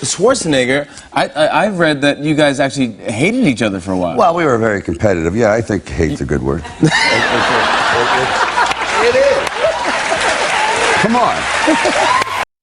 Schwarzenegger, I've read that you guys actually hated each other for a while. Well, we were very competitive. Yeah, I think hate's a good word. It is. Come on.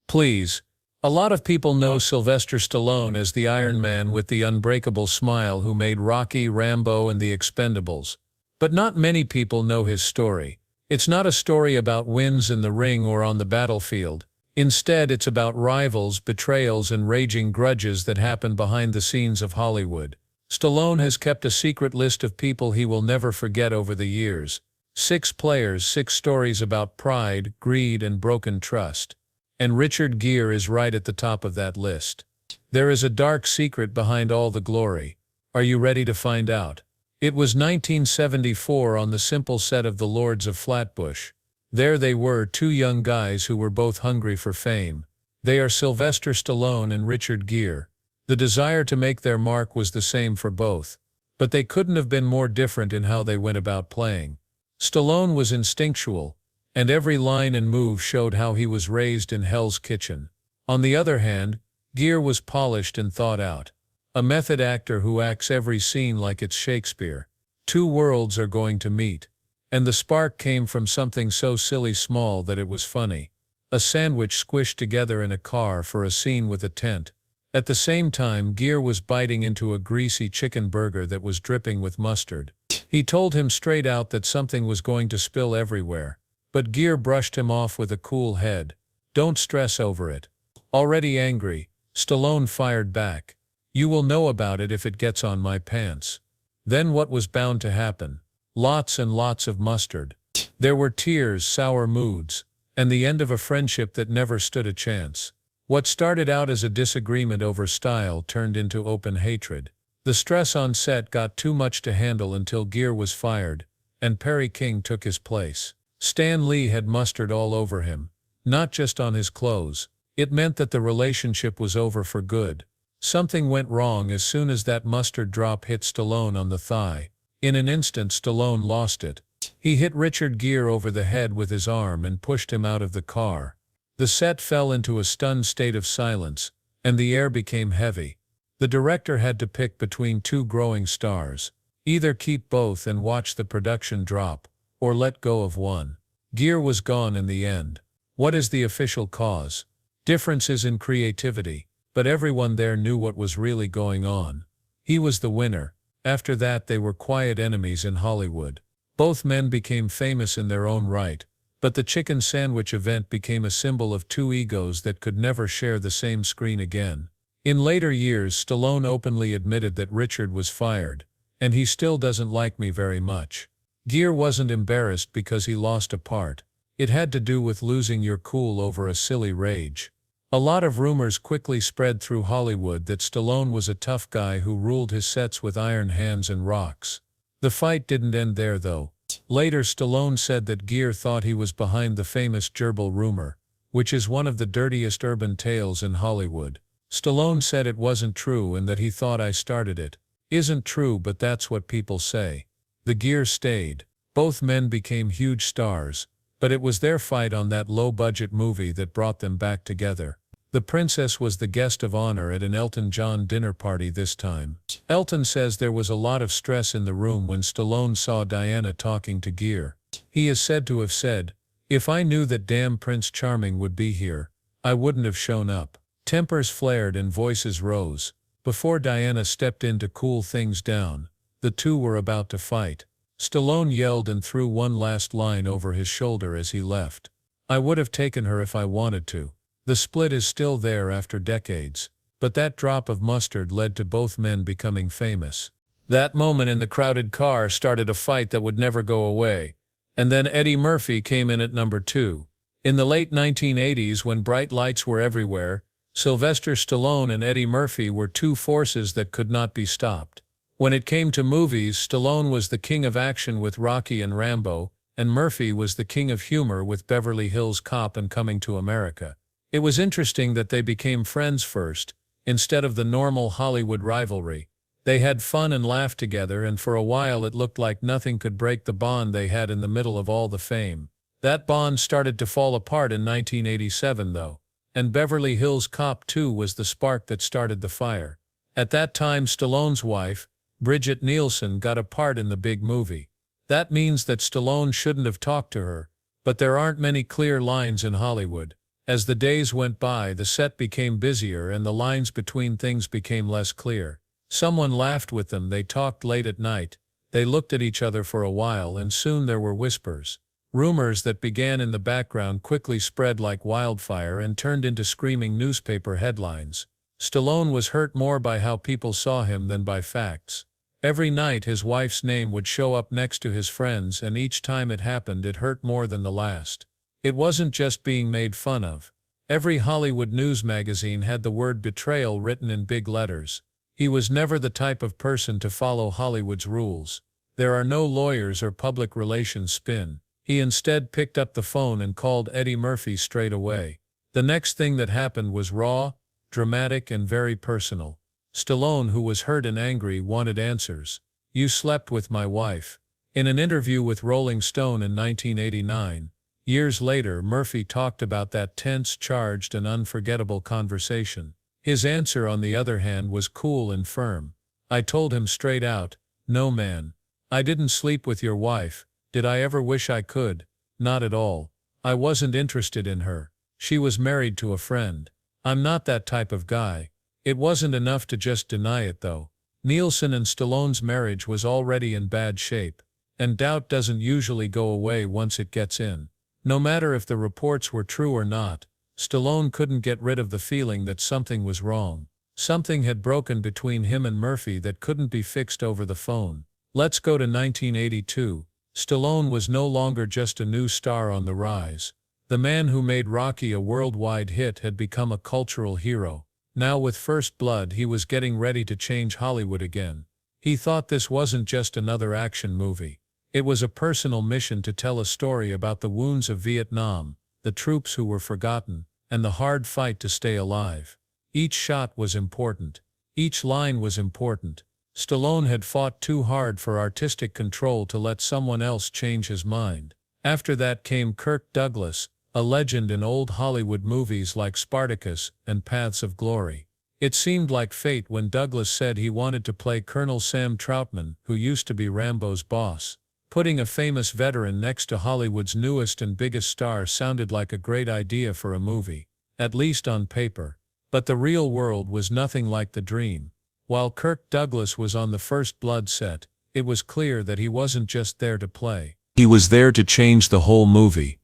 Please. A lot of people know Sylvester Stallone as the Iron Man with the unbreakable smile who made Rocky, Rambo, and the Expendables. But not many people know his story. It's not a story about wins in the ring or on the battlefield. Instead, it's about rivals, betrayals, and raging grudges that happen behind the scenes of Hollywood. Stallone has kept a secret list of people he will never forget over the years. 6 players, 6 stories about pride, greed, and broken trust. And Richard Gere is right at the top of that list. There is a dark secret behind all the glory. Are you ready to find out? It was 1974 on the simple set of The Lords of Flatbush. There they were, 2 young guys who were both hungry for fame. They are Sylvester Stallone and Richard Gere. The desire to make their mark was the same for both. But they couldn't have been more different in how they went about playing. Stallone was instinctual, and every line and move showed how he was raised in Hell's Kitchen. On the other hand, Gere was polished and thought out. A method actor who acts every scene like it's Shakespeare. 2 worlds are going to meet. And the spark came from something so silly small that it was funny. A sandwich squished together in a car for a scene with a tent. At the same time, Gere was biting into a greasy chicken burger that was dripping with mustard. He told him straight out that something was going to spill everywhere. But Gere brushed him off with a cool head. Don't stress over it. Already angry, Stallone fired back. You will know about it if it gets on my pants. Then what was bound to happen? Lots and lots of mustard. There were tears, sour moods, and the end of a friendship that never stood a chance. What started out as a disagreement over style turned into open hatred. The stress on set got too much to handle until Gere was fired, and Perry King took his place. Stan Lee had mustard all over him, not just on his clothes. It meant that the relationship was over for good. Something went wrong as soon as that mustard drop hit Stallone on the thigh. In an instant, Stallone lost it. He hit Richard Gere over the head with his arm and pushed him out of the car. The set fell into a stunned state of silence, and the air became heavy. The director had to pick between 2 growing stars. Either keep both and watch the production drop, or let go of one. Gere was gone in the end. What is the official cause? Differences in creativity, but everyone there knew what was really going on. He was the winner. After that, they were quiet enemies in Hollywood. Both men became famous in their own right, but the chicken sandwich event became a symbol of 2 egos that could never share the same screen again. In later years, Stallone openly admitted that Richard was fired, and he still doesn't like me very much. Gere wasn't embarrassed because he lost a part. It had to do with losing your cool over a silly rage. A lot of rumors quickly spread through Hollywood that Stallone was a tough guy who ruled his sets with iron hands and rocks. The fight didn't end there though. Later, Stallone said that Gere thought he was behind the famous gerbil rumor, which is one of the dirtiest urban tales in Hollywood. Stallone said it wasn't true and that he thought I started it. Isn't true, but that's what people say. The Gere stayed. Both men became huge stars, but it was their fight on that low-budget movie that brought them back together. The princess was the guest of honor at an Elton John dinner party this time. Elton says there was a lot of stress in the room when Stallone saw Diana talking to Gere. He is said to have said, "If I knew that damn Prince Charming would be here, I wouldn't have shown up." Tempers flared and voices rose. Before Diana stepped in to cool things down, the 2 were about to fight. Stallone yelled and threw one last line over his shoulder as he left. "I would have taken her if I wanted to." The split is still there after decades, but that drop of mustard led to both men becoming famous. That moment in the crowded car started a fight that would never go away. And then Eddie Murphy came in at number 2. In the late 1980s, when bright lights were everywhere, Sylvester Stallone and Eddie Murphy were 2 forces that could not be stopped. When it came to movies, Stallone was the king of action with Rocky and Rambo, and Murphy was the king of humor with Beverly Hills Cop and Coming to America. It was interesting that they became friends first, instead of the normal Hollywood rivalry. They had fun and laughed together, and for a while it looked like nothing could break the bond they had in the middle of all the fame. That bond started to fall apart in 1987 though, and Beverly Hills Cop 2 was the spark that started the fire. At that time, Stallone's wife, Bridget Nielsen, got a part in the big movie. That means that Stallone shouldn't have talked to her, but there aren't many clear lines in Hollywood. As the days went by, the set became busier and the lines between things became less clear. Someone laughed with them, they talked late at night, they looked at each other for a while, and soon there were whispers. Rumors that began in the background quickly spread like wildfire and turned into screaming newspaper headlines. Stallone was hurt more by how people saw him than by facts. Every night his wife's name would show up next to his friends, and each time it happened it hurt more than the last. It wasn't just being made fun of. Every Hollywood news magazine had the word betrayal written in big letters. He was never the type of person to follow Hollywood's rules. There are no lawyers or public relations spin. He instead picked up the phone and called Eddie Murphy straight away. The next thing that happened was raw, dramatic, and very personal. Stallone, who was hurt and angry, wanted answers. "You slept with my wife." In an interview with Rolling Stone in 1989, years later, Murphy talked about that tense, charged, and unforgettable conversation. His answer, on the other hand, was cool and firm. "I told him straight out, no man. I didn't sleep with your wife. Did I ever wish I could? Not at all. I wasn't interested in her. She was married to a friend. I'm not that type of guy." It wasn't enough to just deny it, though. Nielsen and Stallone's marriage was already in bad shape, and doubt doesn't usually go away once it gets in. No matter if the reports were true or not, Stallone couldn't get rid of the feeling that something was wrong. Something had broken between him and Murphy that couldn't be fixed over the phone. Let's go to 1982. Stallone was no longer just a new star on the rise. The man who made Rocky a worldwide hit had become a cultural hero. Now with First Blood, he was getting ready to change Hollywood again. He thought this wasn't just another action movie. It was a personal mission to tell a story about the wounds of Vietnam, the troops who were forgotten, and the hard fight to stay alive. Each shot was important. Each line was important. Stallone had fought too hard for artistic control to let someone else change his mind. After that came Kirk Douglas, a legend in old Hollywood movies like Spartacus and Paths of Glory. It seemed like fate when Douglas said he wanted to play Colonel Sam Troutman, who used to be Rambo's boss. Putting a famous veteran next to Hollywood's newest and biggest star sounded like a great idea for a movie, at least on paper. But the real world was nothing like the dream. While Kirk Douglas was on the First Blood set, it was clear that he wasn't just there to play. He was there to change the whole movie.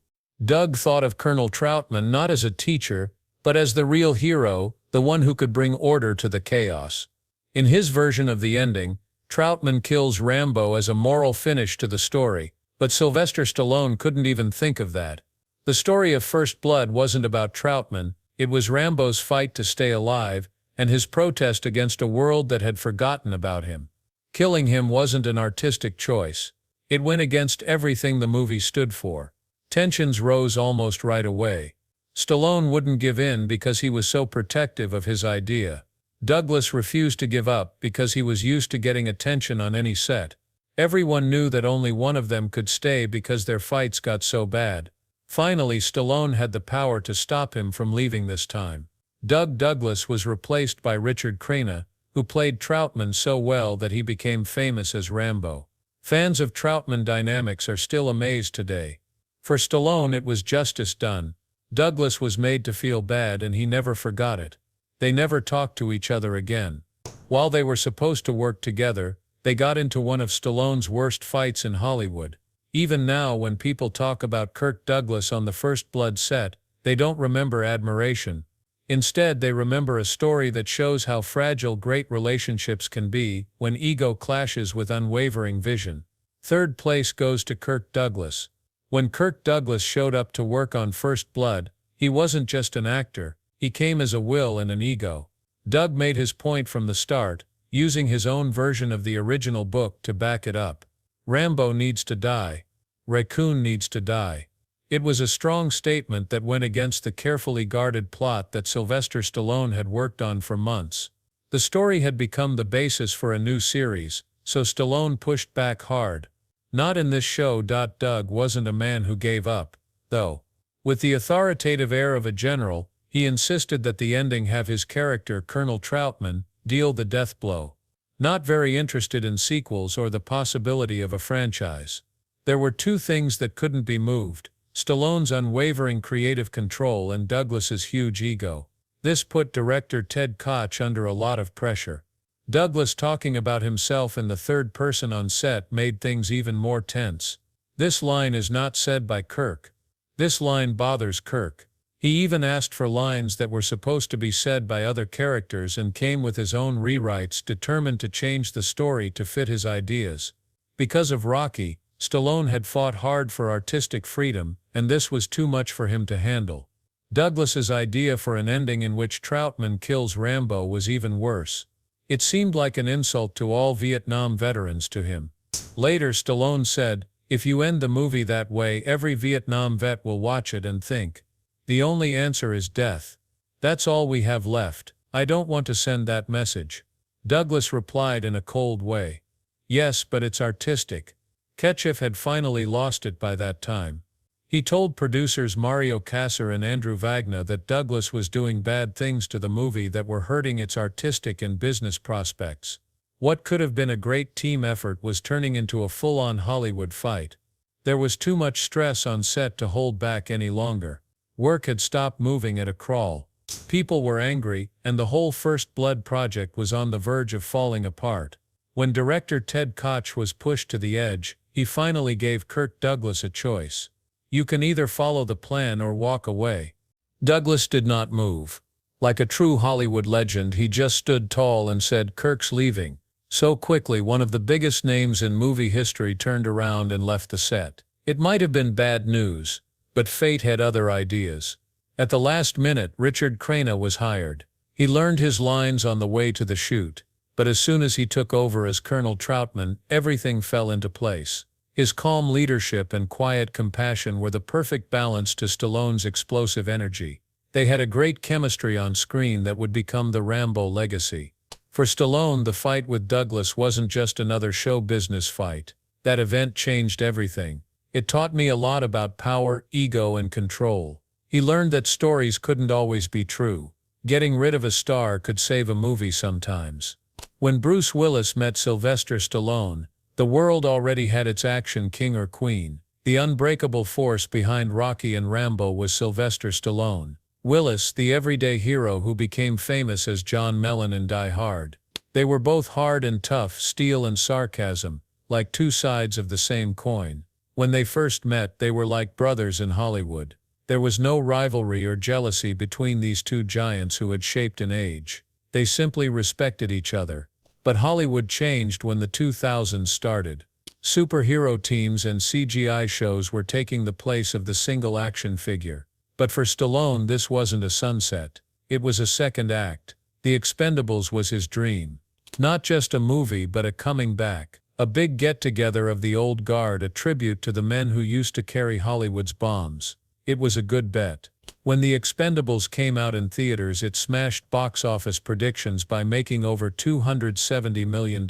Doug thought of Colonel Troutman not as a teacher, but as the real hero, the one who could bring order to the chaos. In his version of the ending, Troutman kills Rambo as a moral finish to the story, but Sylvester Stallone couldn't even think of that. The story of First Blood wasn't about Troutman, it was Rambo's fight to stay alive, and his protest against a world that had forgotten about him. Killing him wasn't an artistic choice. It went against everything the movie stood for. Tensions rose almost right away. Stallone wouldn't give in because he was so protective of his idea. Douglas refused to give up because he was used to getting attention on any set. Everyone knew that only one of them could stay because their fights got so bad. Finally, Stallone had the power to stop him from leaving this time. Doug Douglas was replaced by Richard Crenna, who played Troutman so well that he became famous as Rambo. Fans of Troutman dynamics are still amazed today. For Stallone, it was justice done. Douglas was made to feel bad and he never forgot it. They never talked to each other again. While they were supposed to work together, they got into one of Stallone's worst fights in Hollywood. Even now, when people talk about Kirk Douglas on the First Blood set, they don't remember admiration. Instead, they remember a story that shows how fragile great relationships can be when ego clashes with unwavering vision. Third place goes to Kirk Douglas. When Kirk Douglas showed up to work on First Blood, he wasn't just an actor, he came as a will and an ego. Doug made his point from the start, using his own version of the original book to back it up. Rambo needs to die. Raccoon needs to die. It was a strong statement that went against the carefully guarded plot that Sylvester Stallone had worked on for months. The story had become the basis for a new series, so Stallone pushed back hard. Not in this show. Doug wasn't a man who gave up, though. With the authoritative air of a general, He insisted that the ending have his character, Colonel Troutman, deal the death blow. Not very interested in sequels or the possibility of a franchise. There were two things that couldn't be moved: Stallone's unwavering creative control and Douglas's huge ego. This put director Ted Koch under a lot of pressure. Douglas talking about himself in the third person on set made things even more tense. "This line is not said by Kirk. This line bothers Kirk." He even asked for lines that were supposed to be said by other characters and came with his own rewrites, determined to change the story to fit his ideas. Because of Rocky, Stallone had fought hard for artistic freedom, and this was too much for him to handle. Douglas's idea for an ending in which Troutman kills Rambo was even worse. It seemed like an insult to all Vietnam veterans to him. Later, Stallone said, "If you end the movie that way, every Vietnam vet will watch it and think, the only answer is death. That's all we have left. I don't want to send that message." Douglas replied in a cold way, "Yes, but it's artistic." Ketchuf had finally lost it by that time. He told producers Mario Kassar and Andrew Wagner that Douglas was doing bad things to the movie that were hurting its artistic and business prospects. What could have been a great team effort was turning into a full-on Hollywood fight. There was too much stress on set to hold back any longer. Work had stopped moving at a crawl. People were angry, and the whole First Blood project was on the verge of falling apart. When director Ted Koch was pushed to the edge, he finally gave Kirk Douglas a choice. "You can either follow the plan or walk away." Douglas did not move. Like a true Hollywood legend, he just stood tall and said, "Kirk's leaving." So quickly, one of the biggest names in movie history turned around and left the set. It might have been bad news, but fate had other ideas. At the last minute, Richard Crenna was hired. He learned his lines on the way to the shoot, but as soon as he took over as Colonel Troutman, everything fell into place. His calm leadership and quiet compassion were the perfect balance to Stallone's explosive energy. They had a great chemistry on screen that would become the Rambo legacy. For Stallone, the fight with Douglas wasn't just another show business fight. That event changed everything. It taught me a lot about power, ego, and control. He learned that stories couldn't always be true. Getting rid of a star could save a movie sometimes. When Bruce Willis met Sylvester Stallone, the world already had its action king or queen. The unbreakable force behind Rocky and Rambo was Sylvester Stallone. Willis, the everyday hero who became famous as John Mellon in Die Hard. They were both hard and tough, steel and sarcasm, like two sides of the same coin. When they first met, they were like brothers in Hollywood. There was no rivalry or jealousy between these two giants who had shaped an age. They simply respected each other. But Hollywood changed when the 2000s started. Superhero teams and CGI shows were taking the place of the single action figure. But for Stallone, this wasn't a sunset. It was a second act. The Expendables was his dream. Not just a movie, but a coming back. A big get-together of the old guard, a tribute to the men who used to carry Hollywood's bombs. It was a good bet. When The Expendables came out in theaters, it smashed box office predictions by making over $270 million.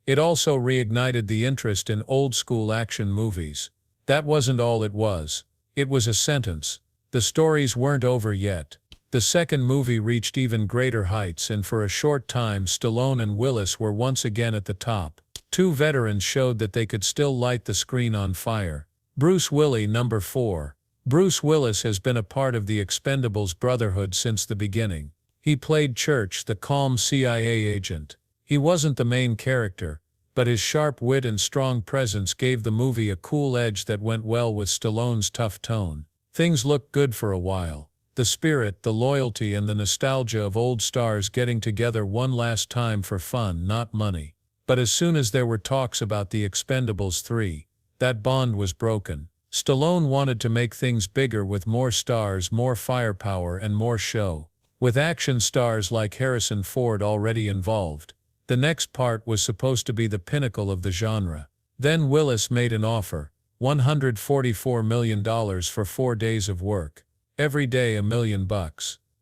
It also reignited the interest in old-school action movies. That wasn't all it was. It was a sentence. The stories weren't over yet. The second movie reached even greater heights, and for a short time Stallone and Willis were once again at the top. Two veterans showed that they could still light the screen on fire. Bruce Willis, number 4. Bruce Willis has been a part of the Expendables brotherhood since the beginning. He played Church, the calm CIA agent. He wasn't the main character, but his sharp wit and strong presence gave the movie a cool edge that went well with Stallone's tough tone. Things looked good for a while. The spirit, the loyalty, and the nostalgia of old stars getting together one last time for fun, not money. But as soon as there were talks about The Expendables 3, that bond was broken. Stallone wanted to make things bigger with more stars, more firepower, and more show. With action stars like Harrison Ford already involved, the next part was supposed to be the pinnacle of the genre. Then Willis made an offer, $144 million for 4 days of work. Every day $1 million.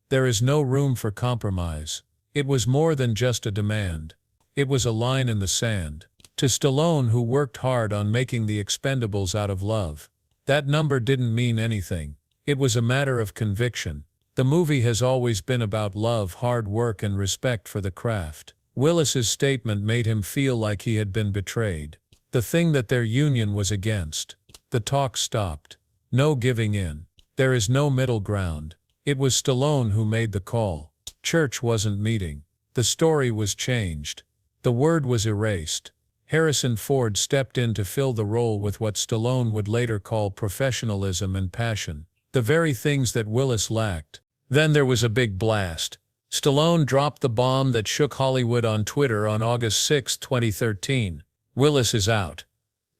There is no room for compromise. It was more than just a demand. It was a line in the sand. To Stallone, who worked hard on making The Expendables out of love, that number didn't mean anything. It was a matter of conviction. The movie has always been about love, hard work, and respect for the craft. Willis's statement made him feel like he had been betrayed. The thing that their union was against. The talk stopped. No giving in. There is no middle ground. It was Stallone who made the call. Church wasn't meeting. The story was changed. The word was erased. Harrison Ford stepped in to fill the role with what Stallone would later call professionalism and passion. The very things that Willis lacked. Then there was a big blast. Stallone dropped the bomb that shook Hollywood on Twitter on August 6, 2013. Willis is out.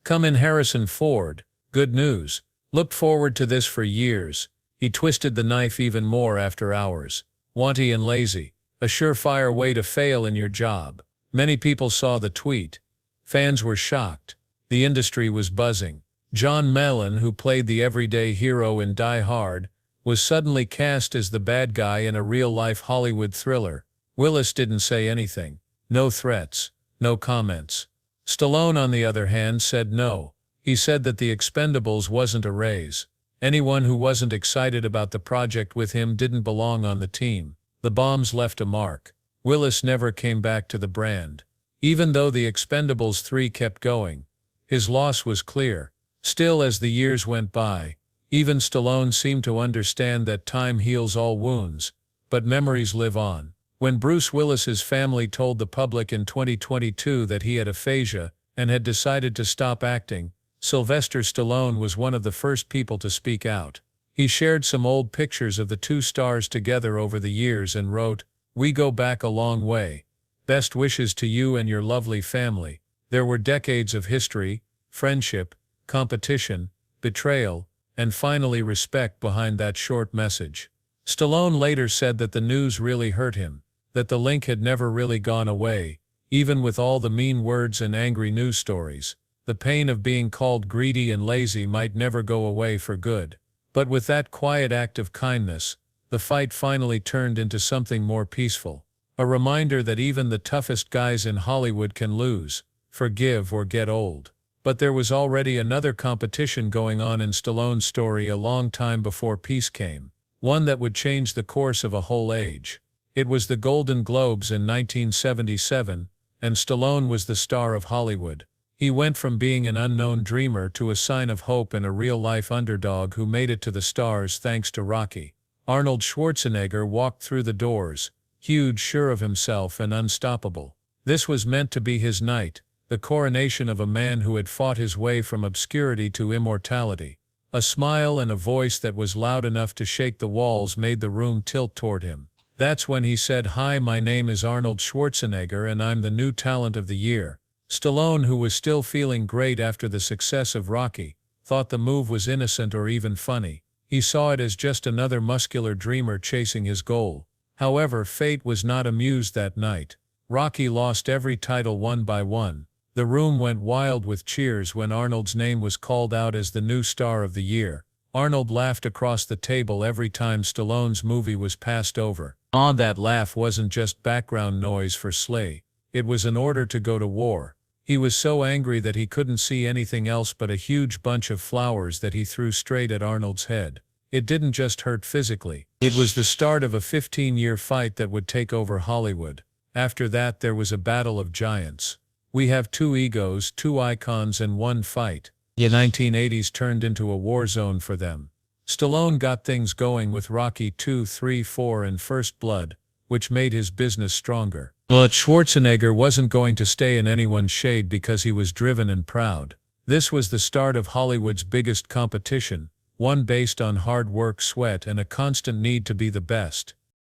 Come in Harrison Ford. Good news. Looked forward to this for years. He twisted the knife even more after hours. Wanty and lazy. A surefire way to fail in your job. Many people saw the tweet. Fans were shocked. The industry was buzzing. John Mellon, who played the everyday hero in Die Hard, was suddenly cast as the bad guy in a real-life Hollywood thriller. Willis didn't say anything. No threats. No comments. Stallone, on the other hand, said no. He said that The Expendables wasn't a raise. Anyone who wasn't excited about the project with him didn't belong on the team. The bombs left a mark. Willis never came back to the brand. Even though The Expendables 3 kept going. His loss was clear. Still, as the years went by, even Stallone seemed to understand that time heals all wounds, but memories live on. When Bruce Willis's family told the public in 2022 that he had aphasia and had decided to stop acting, Sylvester Stallone was one of the first people to speak out. He shared some old pictures of the two stars together over the years and wrote, "We go back a long way. Best wishes to you and your lovely family." There were decades of history, friendship, competition, betrayal, and finally respect behind that short message. Stallone later said that the news really hurt him, that the link had never really gone away, even with all the mean words and angry news stories. The pain of being called greedy and lazy might never go away for good. But with that quiet act of kindness, the fight finally turned into something more peaceful. A reminder that even the toughest guys in Hollywood can lose, forgive, or get old. But there was already another competition going on in Stallone's story a long time before peace came. One that would change the course of a whole age. It was the Golden Globes in 1977, and Stallone was the star of Hollywood. He went from being an unknown dreamer to a sign of hope and a real-life underdog who made it to the stars thanks to Rocky. Arnold Schwarzenegger walked through the doors, huge, sure of himself, and unstoppable. This was meant to be his night. The coronation of a man who had fought his way from obscurity to immortality. A smile and a voice that was loud enough to shake the walls made the room tilt toward him. That's when he said, "Hi, my name is Arnold Schwarzenegger and I'm the new talent of the year." Stallone, who was still feeling great after the success of Rocky, thought the move was innocent or even funny. He saw it as just another muscular dreamer chasing his goal. However, fate was not amused that night. Rocky lost every title one by one. The room went wild with cheers when Arnold's name was called out as the new star of the year. Arnold laughed across the table every time Stallone's movie was passed over. That laugh wasn't just background noise for Slay. It was an order to go to war. He was so angry that he couldn't see anything else but a huge bunch of flowers that he threw straight at Arnold's head. It didn't just hurt physically. It was the start of a 15-year fight that would take over Hollywood. After that, there was a battle of giants. We have two egos, two icons, and one fight. The 1980s turned into a war zone for them. Stallone got things going with Rocky 2, 3, 4, and First Blood, which made his business stronger. But Schwarzenegger wasn't going to stay in anyone's shade because he was driven and proud. This was the start of Hollywood's biggest competition, one based on hard work, sweat, and a constant need to be the best.